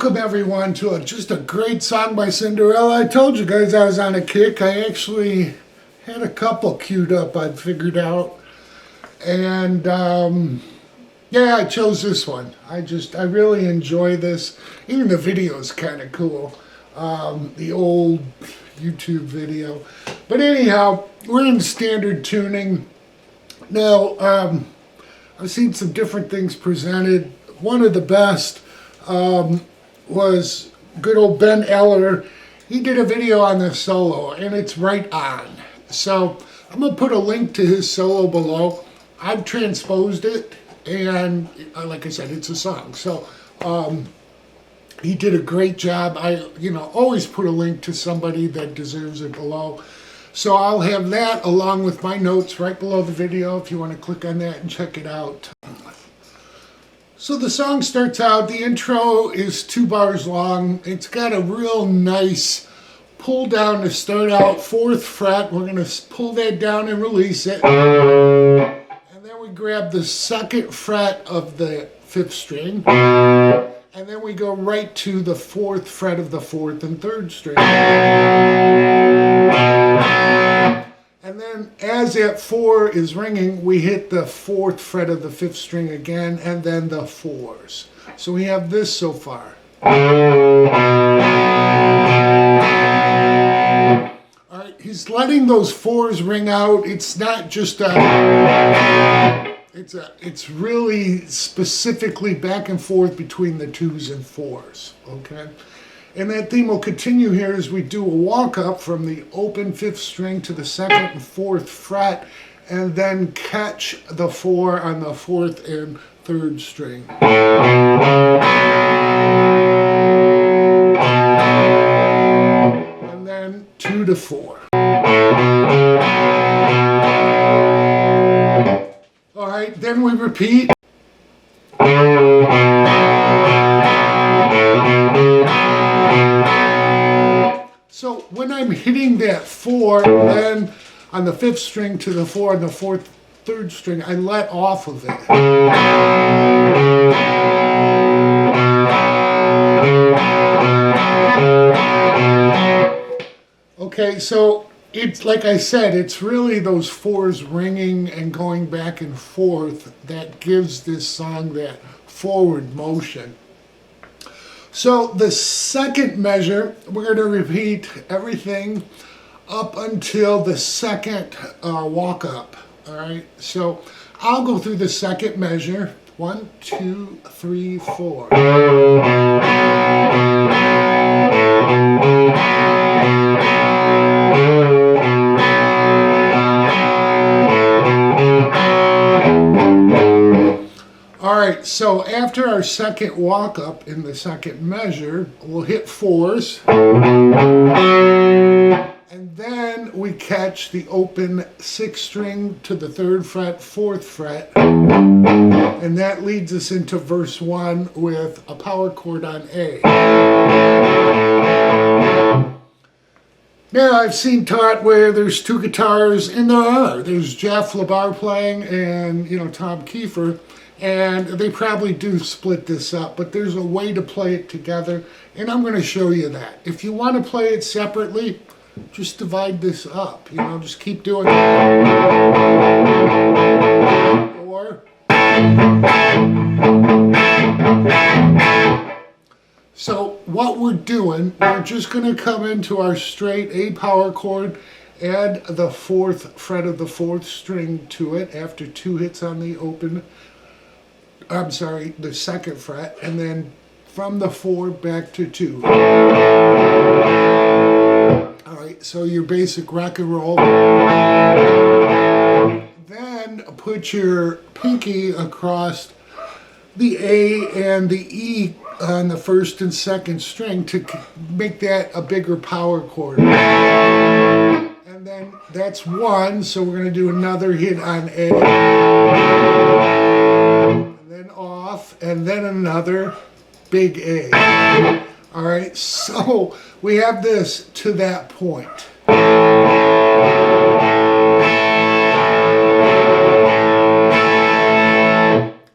welcome everyone to just a great song by Cinderella. I told you guys I was on a kick. I actually had a couple queued up I'd figured out. And yeah, I chose this one. I really enjoy this. Even the video is kind of cool. The old YouTube video. But anyhow, we're in standard tuning. Now, I've seen some different things presented. One of the best was good old Ben Eller. He did a video on this solo, and it's right on. So I'm going to put a link to his solo below. I've transposed it, and like I said, it's a song. So he did a great job. I always put a link to somebody that deserves it below. So I'll have that along with my notes right below the video if you want to click on that and check it out. So the song starts out, the intro is 2 bars long. It's got a real nice pull down to start out, 4th fret. We're going to pull that down and release it. And then we grab the 2nd fret of the 5th string. And then we go right to the 4th fret of the 4th and 3rd string. And then as that 4 is ringing, we hit the 4th fret of the 5th string again, and then the 4s. So we have this so far. Alright, he's letting those 4s ring out. It's not just it's really specifically back and forth between the 2s and 4s, okay? And that theme will continue here as we do a walk up from the open 5th string to the 2nd and 4th fret, and then catch the 4 on the 4th and 3rd string. And then 2 to 4. Alright, then we repeat. So when I'm hitting that 4, then on the 5th string to the 4 and the 4th, 3rd string, I let off of it. Okay, so it's like I said, it's really those 4s ringing and going back and forth that gives this song that forward motion. So the 2nd measure, we're going to repeat everything up until the 2nd walk up. All right, so I'll go through the 2nd measure. 1, 2, 3, 4. Alright, so after our 2nd walk up in the 2nd measure, we'll hit 4s. And then we catch the open 6th string to the 3rd fret, 4th fret. And that leads us into verse 1 with a power chord on A. Now, I've seen taught where there's 2 guitars, and there are. There's Jeff LaBar playing and, Tom Kiefer. And they probably do split this up, but there's a way to play it together, and I'm going to show you that. If you want to play it separately, just divide this up, just keep doing it. Or, so what we're doing, we're just going to come into our straight A power chord, add the 4th fret of the 4th string to it after 2 hits on the open, the 2nd fret, and then from the 4 back to 2. Alright, so your basic rock and roll. Then put your pinky across the A and the E on the 1st and 2nd string to make that a bigger power chord. And then that's 1, so we're going to do another hit on A. Off, and then another big A. All right, so we have this to that point.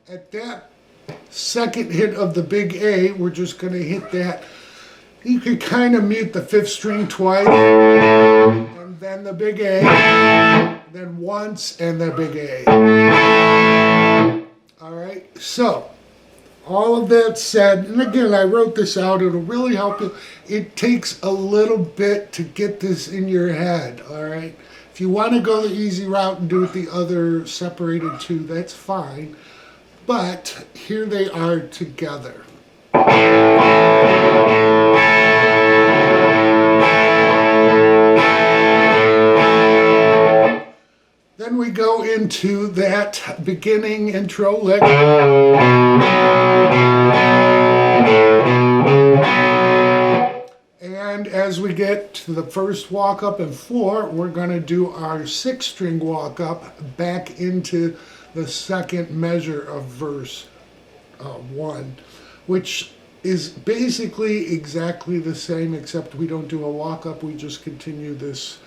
At that second hit of the big A, we're just going to hit that. You could kind of mute the 5th string twice, and then the big A, then once, and the big A. Alright, so all of that said, and again, I wrote this out, it'll really help you. It takes a little bit to get this in your head, alright? If you want to go the easy route and do it the other separated two, that's fine. But here they are together. Then we go into that beginning intro lick. And as we get to the first walk up in 4, we're going to do our 6th string walk up back into the second measure of verse 1, which is basically exactly the same, except we don't do a walk up, we just continue this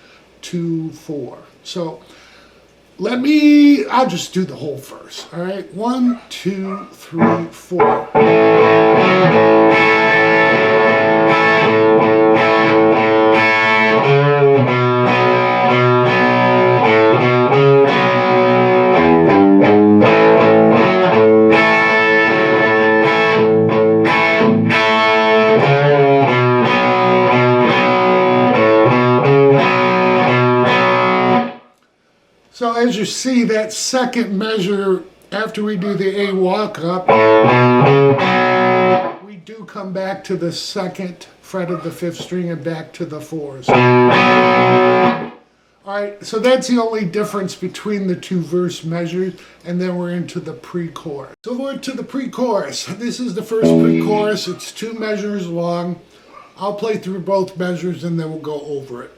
2-4. So I'll just do the whole verse. All right, 1, 2, 3, 4. So as you see, that second measure, after we do the A walk up, we do come back to the 2nd fret of the 5th string and back to the 4s. Alright, so that's the only difference between the 2 verse measures, and then we're into the pre-chorus. So we're to the pre-chorus. This is the first pre-chorus. It's 2 measures long. I'll play through both measures and then we'll go over it.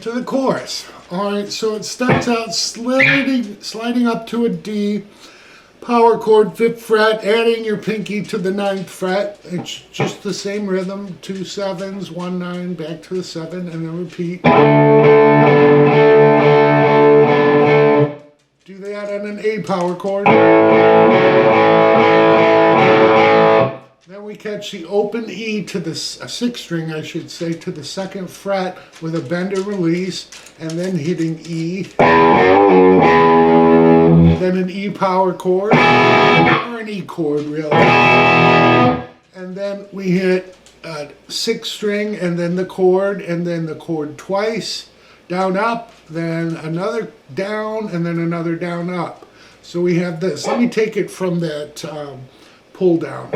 To the chorus. Alright, so it starts out sliding up to a D, power chord, 5th fret, adding your pinky to the 9th fret. It's just the same rhythm, 2 7s, 1 9, back to the 7, and then repeat. Do that on an A power chord. Then we catch the open E to the 6th string, I should say, to the 2nd fret with a bend or release, and then hitting E. Then an E power chord, or an E chord really. And then we hit 6th string, and then the chord twice, down up, then another down, and then another down up. So we have this. Let me take it from that pull down.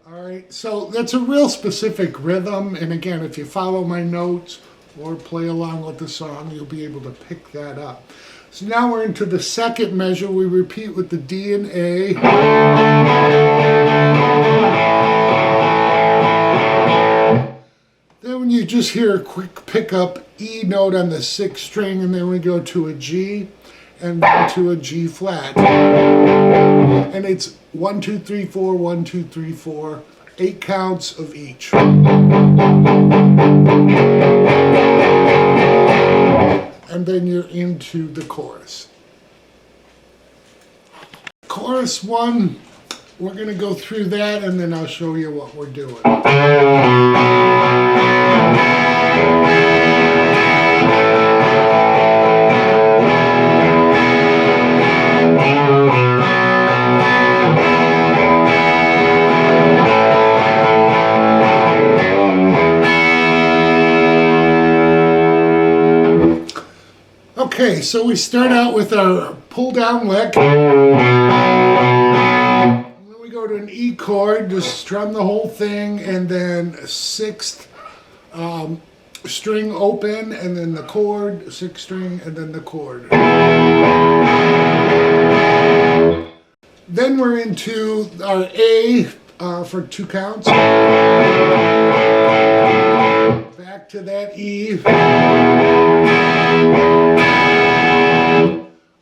Alright, so that's a real specific rhythm, and again, if you follow my notes or play along with the song, you'll be able to pick that up. So now we're into the 2nd measure. We repeat with the D and A. Then you just hear a quick pickup E note on the 6th string, and then we go to a G and then to a G flat. And it's 1 2 3 4, 1 2 3 4, 8 counts of each. And then you're into the chorus. Chorus 1, we're going to go through that, and then I'll show you what we're doing. Okay, so we start out with our pull down lick. And then we go to an E chord, just strum the whole thing, and then 6th string open, and then the chord, 6th string, and then the chord. Then we're into our A for 2 counts. back to that E.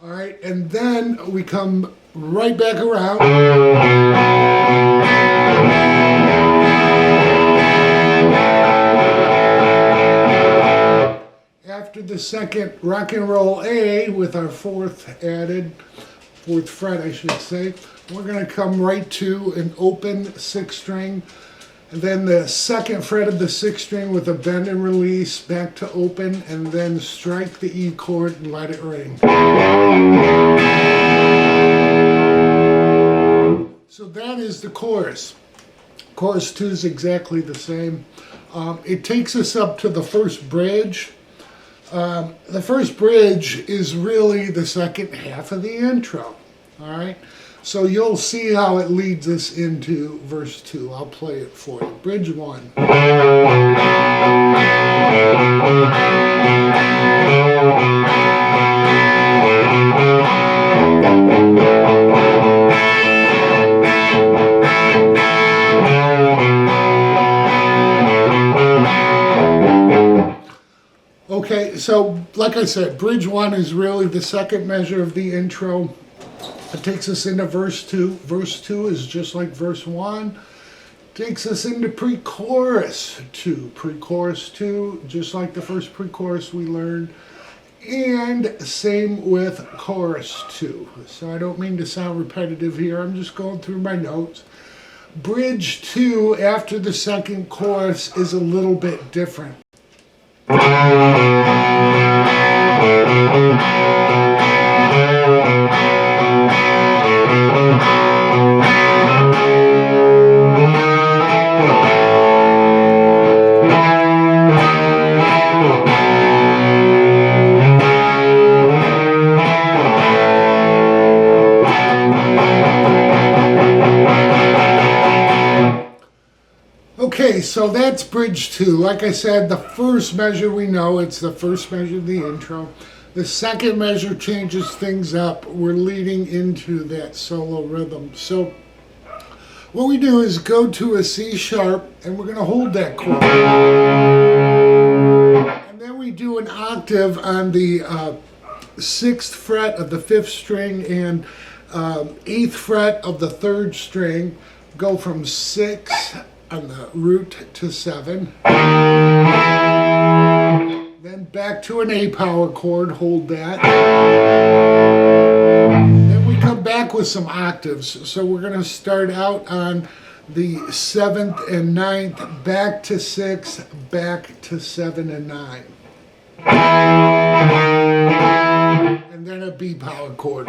All right, and then we come right back around. After the second rock and roll A with our fourth fret I should say, we're going to come right to an open sixth string, and then the second fret of the sixth string with a bend and release back to open, and then strike the E chord and let it ring. So that is the chorus. Chorus 2 is exactly the same. It takes us up to the first bridge. The first bridge is really the second half of the intro. All right, so you'll see how it leads us into verse 2. I'll play it for you. Bridge 1. Okay, so like I said, bridge 1 is really the second measure of the intro. It takes us into verse 2. Verse 2 is just like verse 1. Takes us into pre-chorus 2. Pre-chorus 2, just like the first pre-chorus we learned. And same with chorus 2. So I don't mean to sound repetitive here. I'm just going through my notes. Bridge 2 after the second chorus is a little bit different. Okay, so that's bridge 2. Like I said, the first measure we know, it's the first measure of the intro. The second measure changes things up. We're leading into that solo rhythm. So what we do is go to a C sharp, and we're going to hold that chord. And then we do an octave on the 6th fret of the 5th string and 8th fret of the 3rd string. Go from 6 on the root to 7. Then back to an A power chord, hold that. Then we come back with some octaves. So we're going to start out on the 7th and 9th, back to 6, back to 7 and 9. And then a B power chord.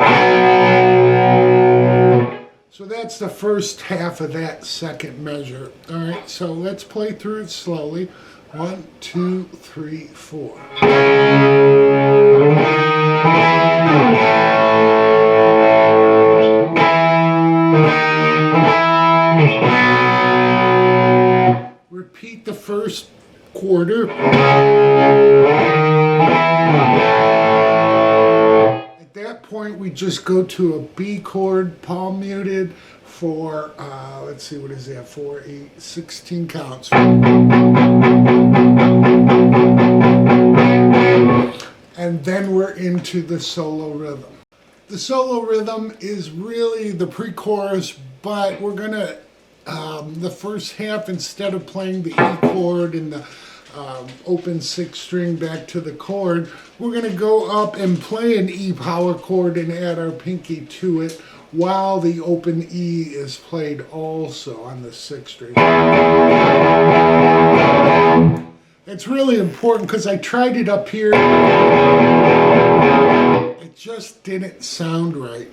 So that's the first half of that second measure. All right, so let's play through it slowly. 1, 2, 3, 4. Repeat the first quarter. At that point, we just go to a B chord, palm muted, for, let's see, what is that? 4, 8, 16 counts. And then we're into the solo rhythm. The solo rhythm is really the pre-chorus, but we're going to, the first half, instead of playing the E chord and the open 6th string back to the chord, we're going to go up and play an E power chord and add our pinky to it while the open E is played also on the 6th string. It's really important because I tried it up here. It just didn't sound right.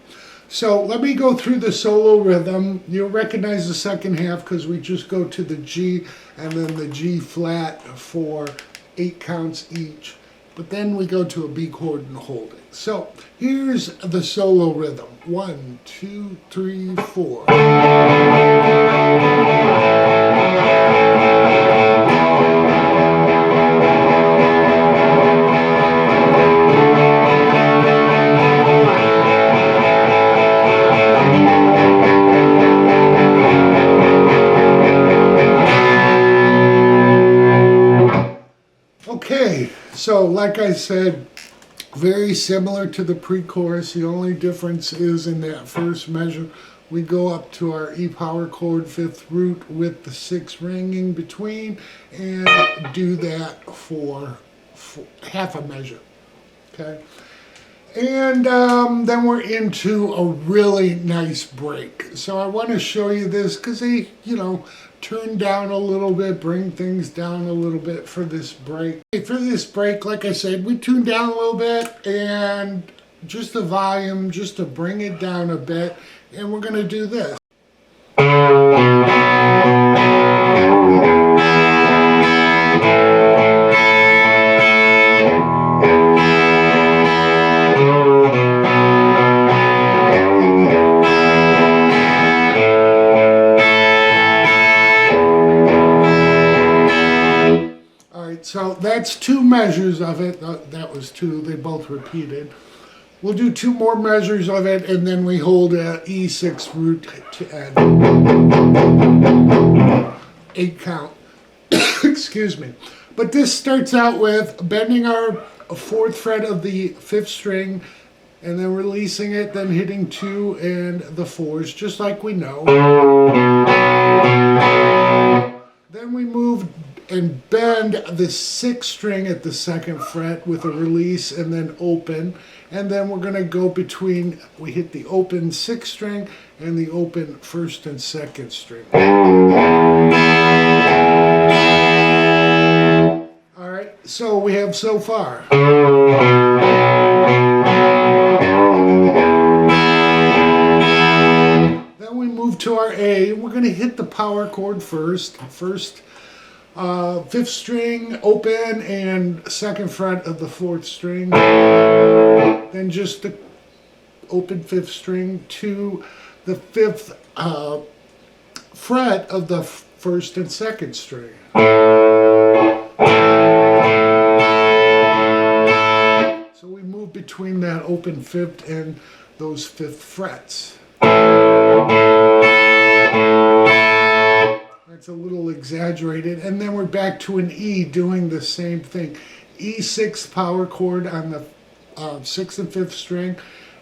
So let me go through the solo rhythm. You'll recognize the second half because we just go to the G and then the G flat for 8 counts each. But then we go to a B chord and hold it. So here's the solo rhythm. 1, 2, 3, 4. So like I said, very similar to the pre-chorus. The only difference is in that first measure, we go up to our E power chord, 5th root with the 6th ring in between, and do that for half a measure, okay? And then we're into a really nice break. So I want to show you this because they, turn down a little bit, bring things down a little bit for this break. For this break, like I said, we tune down a little bit and just the volume, just to bring it down a bit. And we're going to do this. So that's 2 measures of it. That was 2. They both repeated. We'll do 2 more measures of it, and then we hold a E6 root to add 8 count. Excuse me. But this starts out with bending our 4th fret of the 5th string, and then releasing it, then hitting 2 and the 4s, just like we know. Then we move and bend the 6th string at the 2nd fret with a release and then open. And then we're going to go between, we hit the open 6th string and the open 1st and 2nd string. All right, so we have so far. Then we move to our A. We're going to hit the power chord first. 5th string open and 2nd fret of the 4th string, then just the open 5th string to the 5th fret of the 1st and 2nd string. So we move between that open 5th and those 5th frets. It's a little exaggerated, and then we're back to an E doing the same thing. E6 power chord on the 6th and 5th string,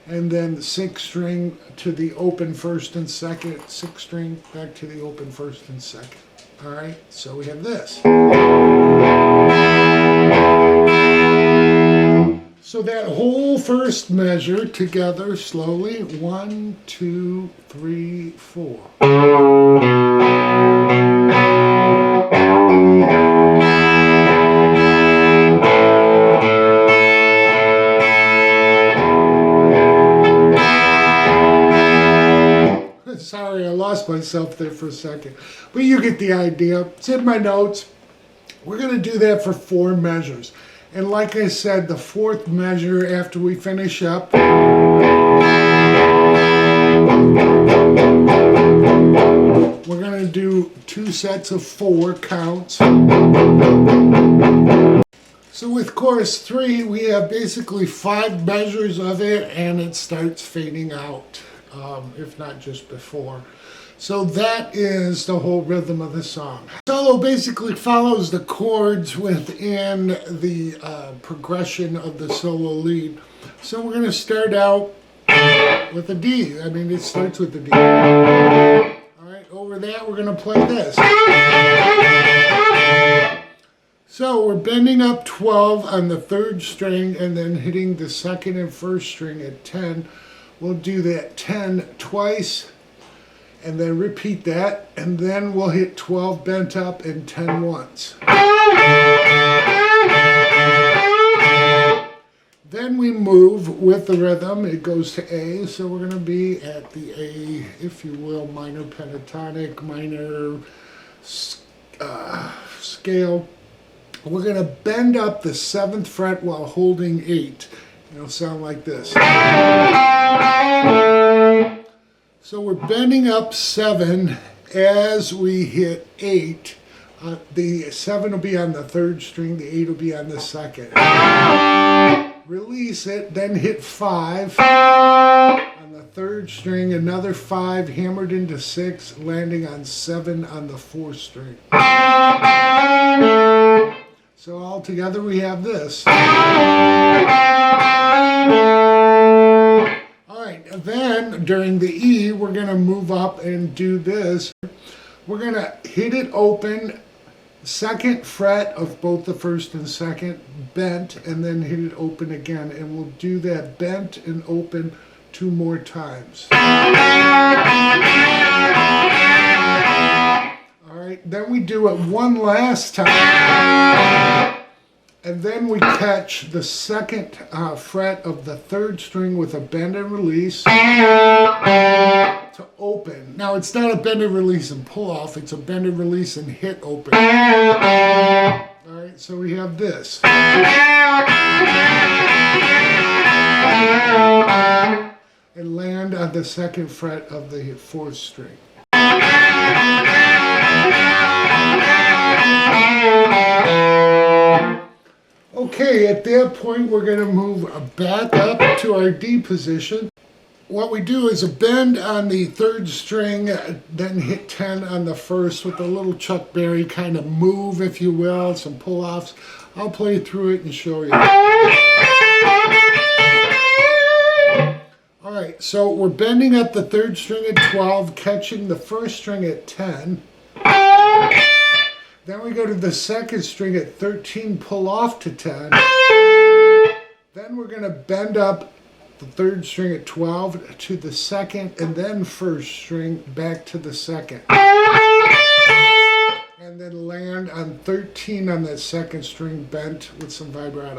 and then the 6th string to the open 1st and 2nd, 6th string back to the open 1st and 2nd. All right, so we have this. So that whole first measure together slowly, 1, 2, 3, 4. Sorry, I lost myself there for a second. But you get the idea. It's in my notes. We're going to do that for 4 measures. And like I said, the 4th measure after we finish up, we're going to do 2 sets of 4 counts. So with chorus 3, we have basically 5 measures of it, and it starts fading out. If not just before. So that is the whole rhythm of the song. Solo basically follows the chords within the progression of the solo lead. So we're going to start out with a D. I mean, it starts with the D. All right, over that we're going to play this. So we're bending up 12 on the 3rd string and then hitting the 2nd and 1st string at 10. We'll do that 10 twice and then repeat that, and then we'll hit 12 bent up and 10 once. Then we move with the rhythm. It goes to A, so we're going to be at the A, if you will, minor pentatonic, minor scale. We're going to bend up the 7th fret while holding 8. It'll sound like this. So we're bending up 7 as we hit 8. The 7 will be on the 3rd string, the 8 will be on the 2nd. Release it, then hit 5 on the 3rd string, another 5 hammered into 6, landing on 7 on the 4th string. So all together we have this. Alright, then during the E, we're going to move up and do this. We're going to hit it open, second fret of both the first and second, bent, and then hit it open again. And we'll do that bent and open 2 more times. Alright, then we do it one last time. And then we catch the second fret of the 3rd string with a bend and release to open. Now it's not a bend and release and pull off, it's a bend and release and hit open. Alright, so we have this. And land on the 2nd fret of the 4th string. Okay, at that point we're going to move back up to our D position. What we do is a bend on the 3rd string, then hit 10 on the 1st with a little Chuck Berry kind of move, if you will, some pull-offs. I'll play through it and show you. Alright, so we're bending up the 3rd string at 12, catching the 1st string at 10. Then we go to the 2nd string at 13, pull off to 10. Then we're going to bend up the 3rd string at 12 to the 2nd, and then 1st string back to the 2nd. And then land on 13 on that 2nd string bent with some vibrato.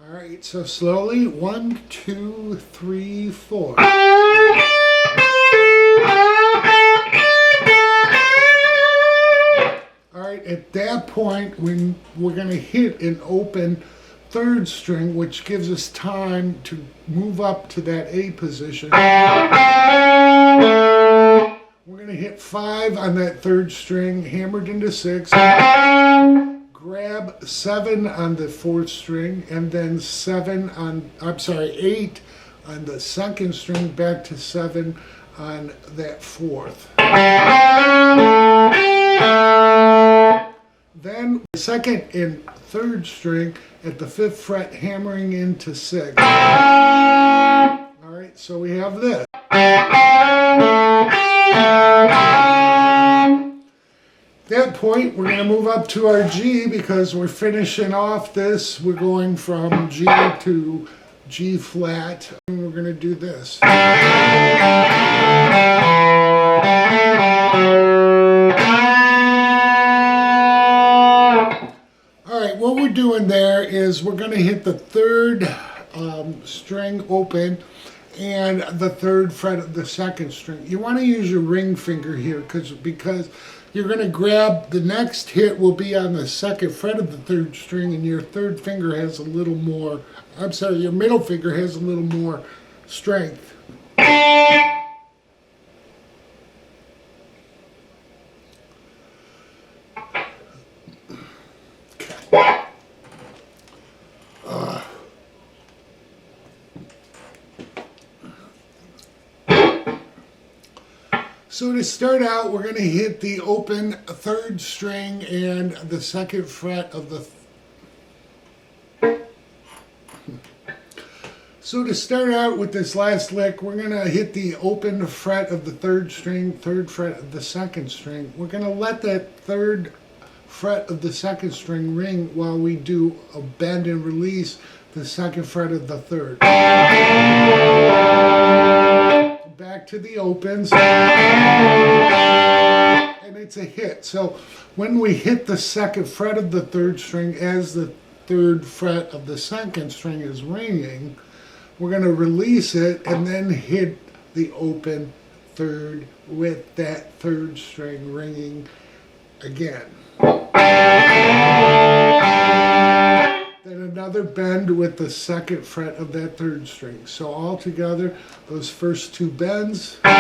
Alright, so slowly, 1, 2, 3, 4. Alright, at that point, we're going to hit an open 3rd string, which gives us time to move up to that A position. We're going to hit 5 on that 3rd string, hammered into 6. Grab 7 on the 4th string, and then 8 on the 2nd string, back to 7 on that 4th. Then 2nd and 3rd string at the 5th fret, hammering into 6. Alright, so we have this. At that point, we're going to move up to our G because we're finishing off this. We're going from G to G flat, and we're going to do this. Alright, what we're doing there is we're going to hit the 3rd string open and the 3rd fret of the 2nd string. You want to use your ring finger here because you're going to grab, the next hit will be on the 2nd fret of the 3rd string, and your 3rd finger has a little more, your middle finger has a little more strength. So to start out, we're going to hit the open 3rd string and the 2nd fret of the... So to start out with this last lick, we're going to hit the open fret of the 3rd string, 3rd fret of the 2nd string. We're going to let that 3rd fret of the 2nd string ring while we do a bend and release the 2nd fret of the 3rd. Back to the opens, and it's a hit. So when we hit the 2nd fret of the 3rd string as the 3rd fret of the 2nd string is ringing, we're going to release it and then hit the open 3rd with that 3rd string ringing again. Then another bend with the 2nd fret of that 3rd string. So all together, those first 2 bends. Then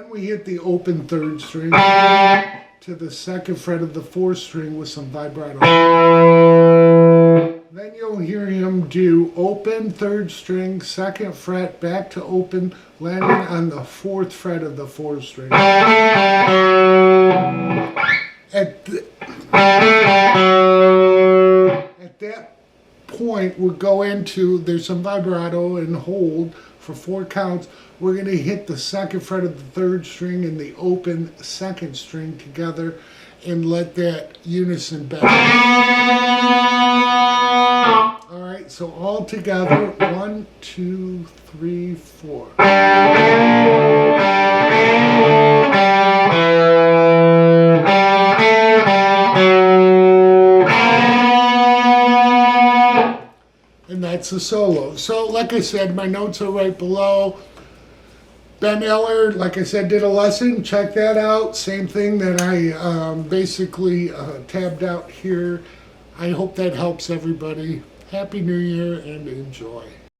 we hit the open 3rd string to the 2nd fret of the 4th string with some vibrato. Then you'll hear him do open 3rd string, 2nd fret, back to open, landing on the 4th fret of the 4th string. At that point, we'll go into, there's some vibrato and hold for 4 counts. We're going to hit the second fret of the 3rd string and the open 2nd string together and let that unison back. All right, so all together, 1, 2, 3, 4. And that's the solo. So like I said, my notes are right below. Ben Eller, like I said, did a lesson. Check that out. Same thing that I basically tabbed out here. I hope that helps everybody. Happy New Year and enjoy.